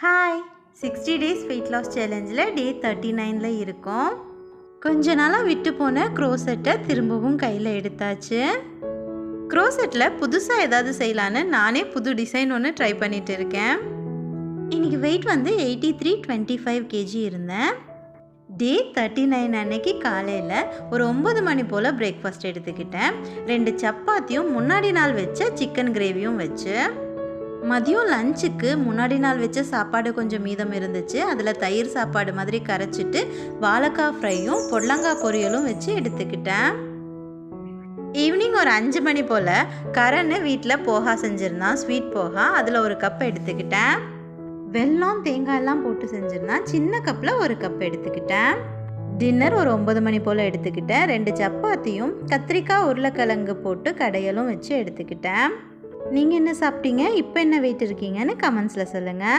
Hi 60 days weight loss சேலஞ்சில் டே 39ல் இருக்கோம். கொஞ்ச நாளாக விட்டு போன க்ரோசெட்டை திரும்பவும் கையில் எடுத்தாச்சு. க்ரோசெட்டில் புதுசாக ஏதாவது செய்யலான்னு நானே புது டிசைன் ஒன்று ட்ரை பண்ணிகிட்டு இருக்கேன். இன்றைக்கி வெயிட் வந்து 83.25 kg இருந்தேன். டே 39 அன்னைக்கு காலையில் ஒரு 9 மணி போல் பிரேக்ஃபாஸ்ட் எடுத்துக்கிட்டேன். 2 சப்பாத்தியும் முன்னாடி நாள் வச்ச சிக்கன் கிரேவியும் வச்சு, மதியம் லஞ்சுக்கு முன்னாடி நாள் வச்ச சாப்பாடு கொஞ்சம் மீதம் இருந்துச்சு. அதில் தயிர் சாப்பாடு மாதிரி கரைச்சிட்டு வாழைக்காய் ஃப்ரையும் பொடலங்காய் பொரியலும் வச்சு எடுத்துக்கிட்டேன். ஈவினிங் ஒரு 5 மணி போல் கரண் வீட்டில் போகா செஞ்சுருந்தான், ஸ்வீட் போகா. அதில் ஒரு கப் எடுத்துக்கிட்டேன். வெல்லம் தேங்காயெல்லாம் போட்டு செஞ்சுருந்தான். சின்ன கப்பில் ஒரு கப் எடுத்துக்கிட்டேன். டின்னர் ஒரு 9 மணி போல் எடுத்துக்கிட்டேன். 2 சப்பாத்தியும் கத்திரிக்காய் உருளைக்கிழங்கு போட்டு கடையலும் வச்சு எடுத்துக்கிட்டேன். நீங்கள் என்ன சாப்பிட்டீங்க? இப்போ என்ன வெயிட் இருக்கீங்கன்னு கமெண்ட்ஸில் சொல்லுங்கள்.